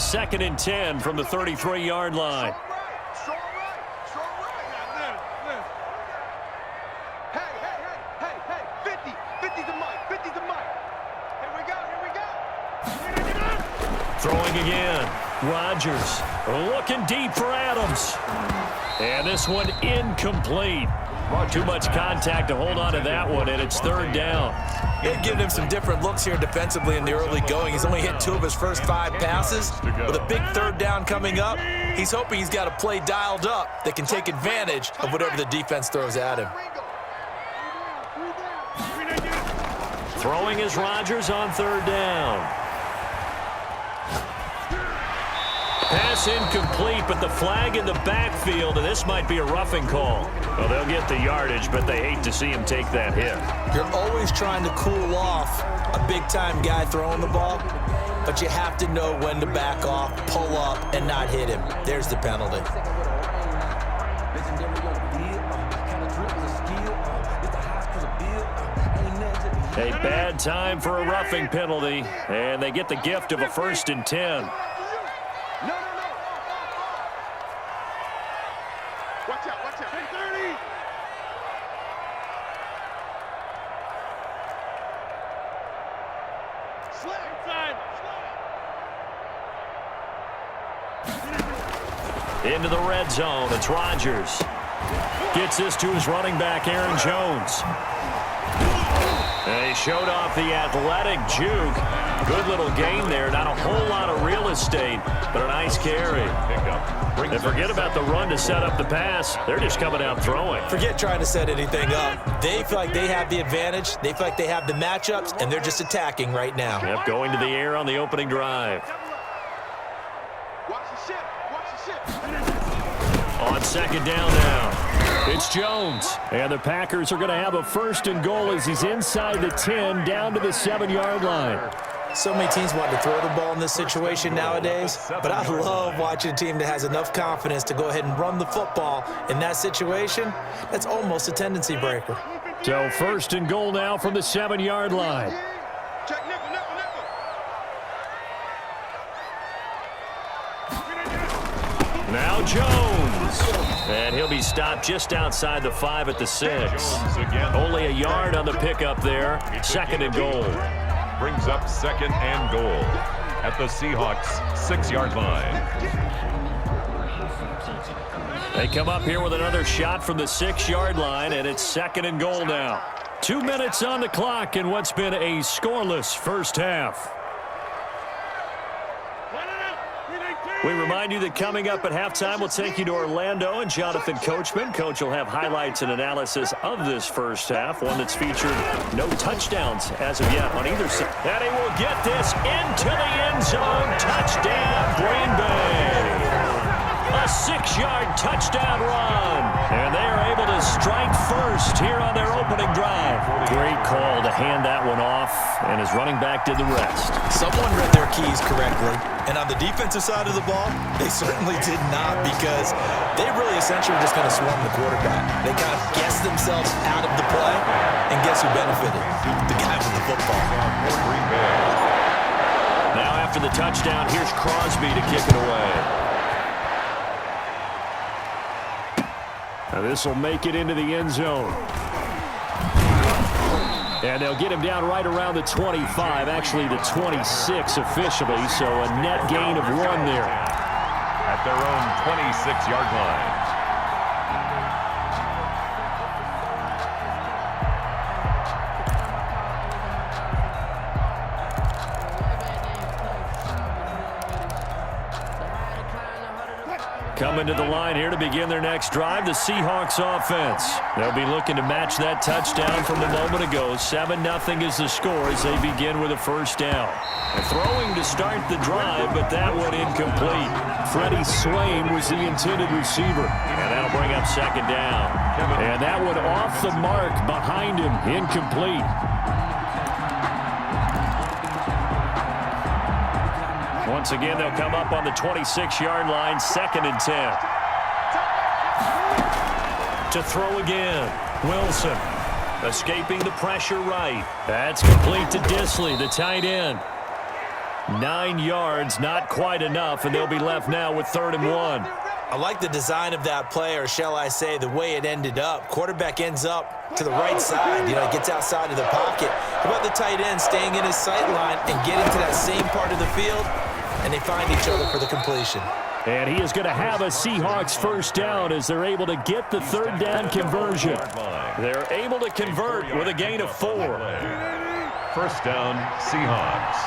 2nd and 10 from the 33-yard line. Throwing again. Rodgers looking deep for Adams. And this one incomplete. Too much contact to hold on to that one, and it's 3rd down. They've given him some different looks here defensively in the early going. He's only hit 2 of his first 5 passes. With a big 3rd down coming up, he's hoping he's got a play dialed up that can take advantage of whatever the defense throws at him. Throwing is Rodgers on 3rd down. Pass incomplete, but the flag in the backfield, and this might be a roughing call. Well, they'll get the yardage, but they hate to see him take that hit. You're always trying to cool off a big-time guy throwing the ball, but you have to know when to back off, pull up, and not hit him. There's the penalty. A bad time for a roughing penalty, and they get the gift of a 1st and 10. Into the red zone. It's Rodgers. Gets this to his running back, Aaron Jones. And he showed off the athletic juke. Good little gain there. Not a whole lot of real estate, but a nice carry. And forget about the run to set up the pass. They're just coming out throwing. Forget trying to set anything up. They feel like they have the advantage. They feel like they have the matchups, and they're just attacking right now. Yep, going to the air on the opening drive. On 2nd down now, it's Jones. And the Packers are going to have a 1st and goal as he's inside the 10, down to the 7-yard line. So many teams want to throw the ball in this situation nowadays, but I love watching a team that has enough confidence to go ahead and run the football in that situation. That's almost a tendency breaker. So 1st and goal now from the 7-yard line. Now Jones. And he'll be stopped just outside the 5 at the 6. Only a yard on the pickup there. 2nd and goal. Brings up 2nd and goal at the Seahawks 6-yard line. They come up here with another shot from the 6-yard line, and it's 2nd and goal now. 2 minutes on the clock in what's been a scoreless first half. We remind you that coming up at halftime, we'll take you to Orlando and Jonathan Coachman. Coach will have highlights and analysis of this first half, one that's featured no touchdowns as of yet on either side. And he will get this into the end zone. Touchdown, Green Bay. A 6-yard touchdown run. And they are able to strike first here on their opening drive. Great call to hand that one off, and his running back did the rest. Someone read their keys correctly, and on the defensive side of the ball, they certainly did not, because they really essentially were just going to swarm the quarterback. They kind of guessed themselves out of the play, and guess who benefited? The guy with the football. Now after the touchdown, here's Crosby to kick it away. Now this will make it into the end zone. And they'll get him down right around the 25, actually the 26 officially, so a net gain of 1 there. At their own 26-yard line. Coming to the line here to begin their next drive, the Seahawks offense. They'll be looking to match that touchdown from a moment ago. 7-0 is the score as they begin with a 1st down. And throwing to start the drive, but that one incomplete. Freddie Swain was the intended receiver. And that'll bring up 2nd down. And that one off the mark behind him, incomplete. Once again, they'll come up on the 26-yard line, 2nd and 10. To throw again, Wilson. Escaping the pressure right. That's complete to Disley, the tight end. 9 yards, not quite enough, and they'll be left now with 3rd and 1. I like the design of that play, or shall I say the way it ended up. Quarterback ends up to the right side. He gets outside of the pocket. How about the tight end staying in his sight line and getting to that same part of the field, and they find each other for the completion. And he is going to have a Seahawks first down as they're able to get the 3rd down conversion. They're able to convert with a gain of 4. First down, Seahawks.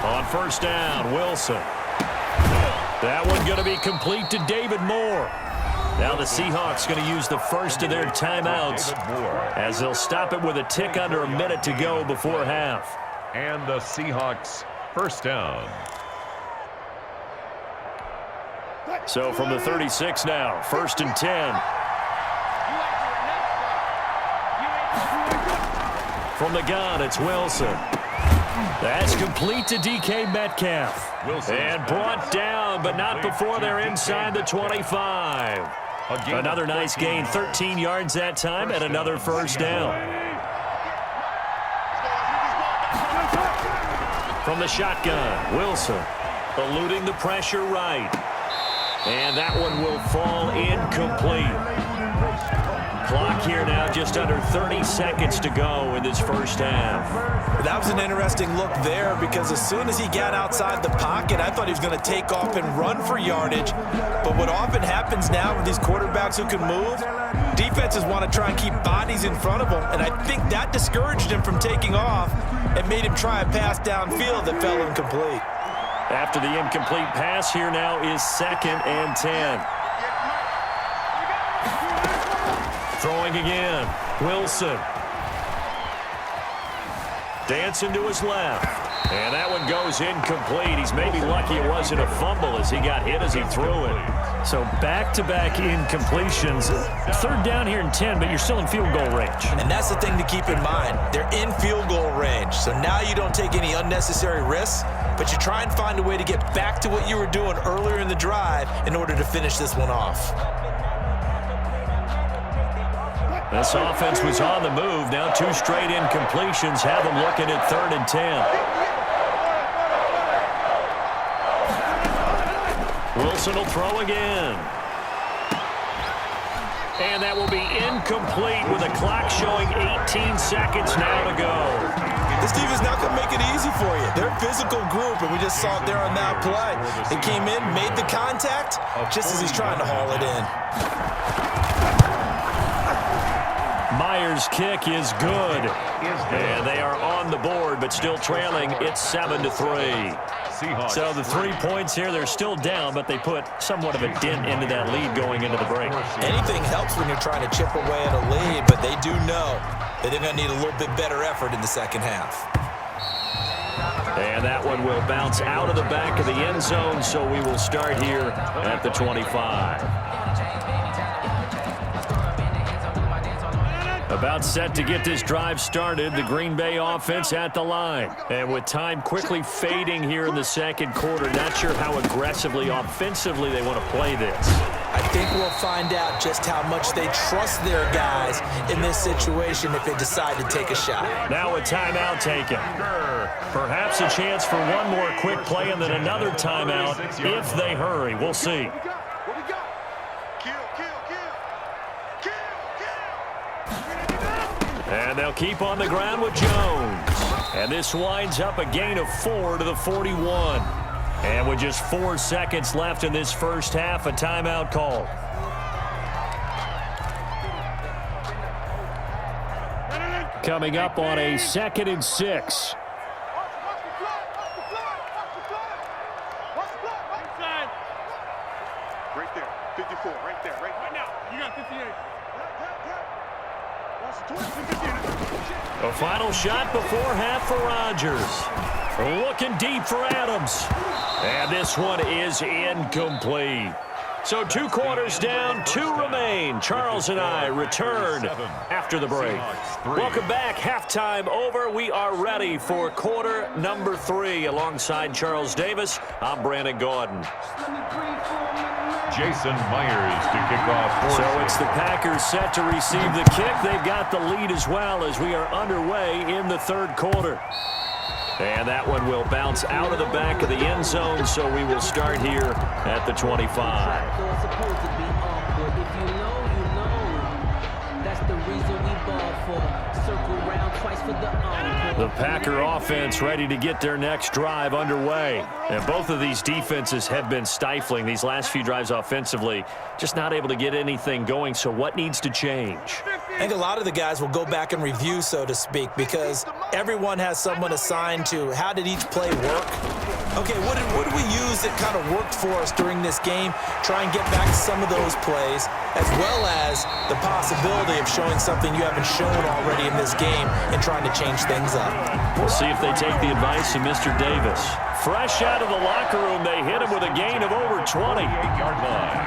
On first down, Wilson. That one going to be complete to David Moore. Now the Seahawks going to use the first of their timeouts as they'll stop it with a tick under a minute to go before half. And the Seahawks first down. So from the 36 now, 1st and 10. From the gun, it's Wilson. That's complete to DK Metcalf. And brought down, but not before they're inside the 25. Another nice gain, 13 yards that time, and another first down. From the shotgun, Wilson eluding the pressure right. And that one will fall incomplete. Clock here now, just under 30 seconds to go in this first half. That was an interesting look there because as soon as he got outside the pocket, I thought he was going to take off and run for yardage. But what often happens now with these quarterbacks who can move, defenses want to try and keep bodies in front of them. And I think that discouraged him from taking off and made him try a pass downfield that fell incomplete. After the incomplete pass, here now is 2nd and 10. Throwing again, Wilson. Dancing to his left. And that one goes incomplete. He's maybe lucky it wasn't a fumble as he got hit as he threw it. So back-to-back incompletions. 3rd down here and 10, but you're still in field goal range. And that's the thing to keep in mind. They're in field goal range. So now you don't take any unnecessary risks, but you try and find a way to get back to what you were doing earlier in the drive in order to finish this one off. This offense was on the move. Now 2 straight incompletions have them looking at 3rd and 10. Wilson will throw again. And that will be incomplete with the clock showing 18 seconds now to go. This defense not going to make it easy for you. They're a physical group, and we just saw it there on that play. They came in, made the contact, just as he's trying to haul it in. Myers' kick is good. And they are on the board, but still trailing. It's 7-3. So the 3 points here, they're still down, but they put somewhat of a dent into that lead going into the break. Anything helps when you're trying to chip away at a lead, but they do know that they're going to need a little bit better effort in the second half. And that one will bounce out of the back of the end zone, so we will start here at the 25. About set to get this drive started, the Green Bay offense at the line. And with time quickly fading here in the second quarter, not sure how aggressively, offensively they want to play this. I think we'll find out just how much they trust their guys in this situation if they decide to take a shot. Now a timeout taken. Perhaps a chance for one more quick play and then another timeout if they hurry. We'll see. And they'll keep on the ground with Jones. And this winds up a gain of 4 to the 41. And with just 4 seconds left in this first half, a timeout call. Coming up on a 2nd and 6. Right there, 54, right there, right now. You got 58. A final shot before half for Rodgers. Looking deep for Adams. And this one is incomplete. So 2 quarters down, 2 remain. Charles and I return after the break. Welcome back. Halftime over. We are ready for quarter number 3. Alongside Charles Davis, I'm Brandon Gordon. Jason Myers to kick off. So it's the Packers set to receive the kick. They've got the lead as well as we are underway in the 3rd quarter. And that one will bounce out of the back of the end zone, so we will start here at the 25. The Packer offense ready to get their next drive underway. And both of these defenses have been stifling these last few drives offensively, just not able to get anything going. So what needs to change? I think a lot of the guys will go back and review, so to speak, because everyone has someone assigned to how did each play work. Okay, what did we use that kind of worked for us during this game? Try and get back to some of those plays, as well as the possibility of showing something you haven't shown already in this game and trying to change things up. We'll see if they take the advice of Mr. Davis. Fresh out of the locker room, they hit him with a gain of over 20. 8-yard line.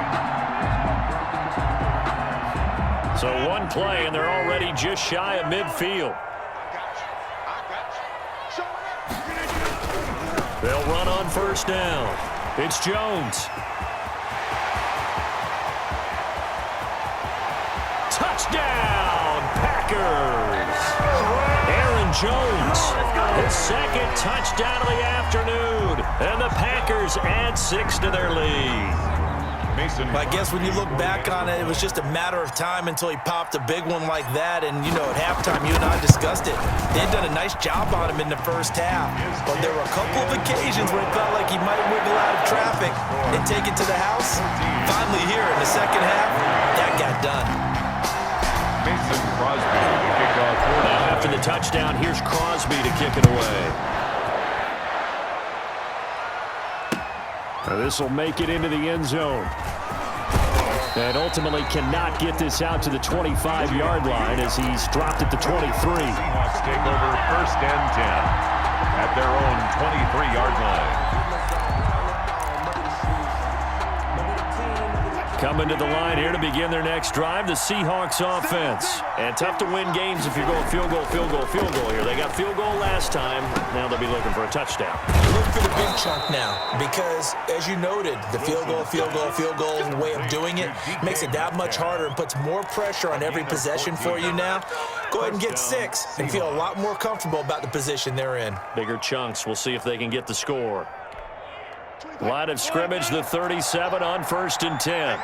So one play, and they're already just shy of midfield. They'll run on first down. It's Jones. Touchdown, Packers! Aaron Jones, his second touchdown of the afternoon. And the Packers add 6 to their lead. I guess when you look back on it, it was just a matter of time until he popped a big one like that. And, you know, at halftime, you and I discussed it. They had done a nice job on him in the first half. But there were a couple of occasions where it felt like he might wiggle out of traffic and take it to the house. Finally here in the second half, that got done. Mason Crosby to kick off. Now after the touchdown, here's Crosby to kick it away. This will make it into the end zone. And ultimately cannot get this out to the 25-yard line as he's dropped it to 23. Seahawks take over 1st and 10 at their own 23-yard line. Coming to the line here to begin their next drive, the Seahawks offense. And tough to win games if you're going field goal, field goal, field goal here. They got field goal last time. Now they'll be looking for a touchdown. Look for the big chunk now because, as you noted, the field goal way of doing it makes it that much harder and puts more pressure on every possession for you now. Go ahead and get 6 and feel a lot more comfortable about the position they're in. Bigger chunks. We'll see if they can get the score. Line of scrimmage, the 37 on 1st and 10.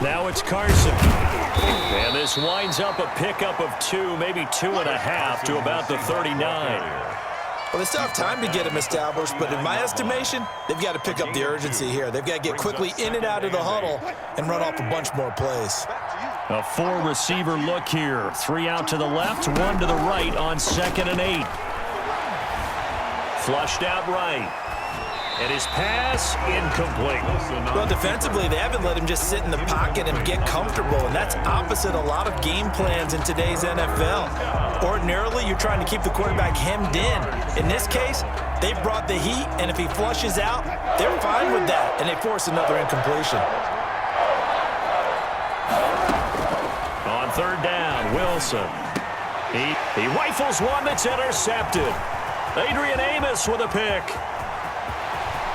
Now it's Carson. And this winds up a pickup of 2, maybe 2.5 to about the 39. Well, they still have time to get him established, but in my estimation, they've got to pick up the urgency here. They've got to get quickly in and out of the huddle and run off a bunch more plays. A 4-receiver look here. 3 out to the left, 1 to the right on 2nd and 8. Flushed out right. And his pass incomplete. Well, defensively, they haven't let him just sit in the pocket and get comfortable, and that's opposite a lot of game plans in today's NFL. Ordinarily, you're trying to keep the quarterback hemmed in. In this case, they brought the heat, and if he flushes out, they're fine with that, and they force another incompletion. On 3rd down, Wilson. He rifles one that's intercepted. Adrian Amos with a pick.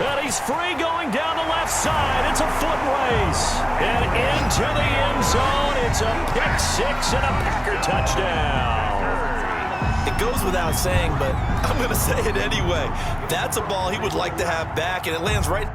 And he's free going down the left side. It's a foot race. And into the end zone. It's a pick 6 and a Packer touchdown. It goes without saying, but I'm going to say it anyway. That's a ball he would like to have back, and it lands right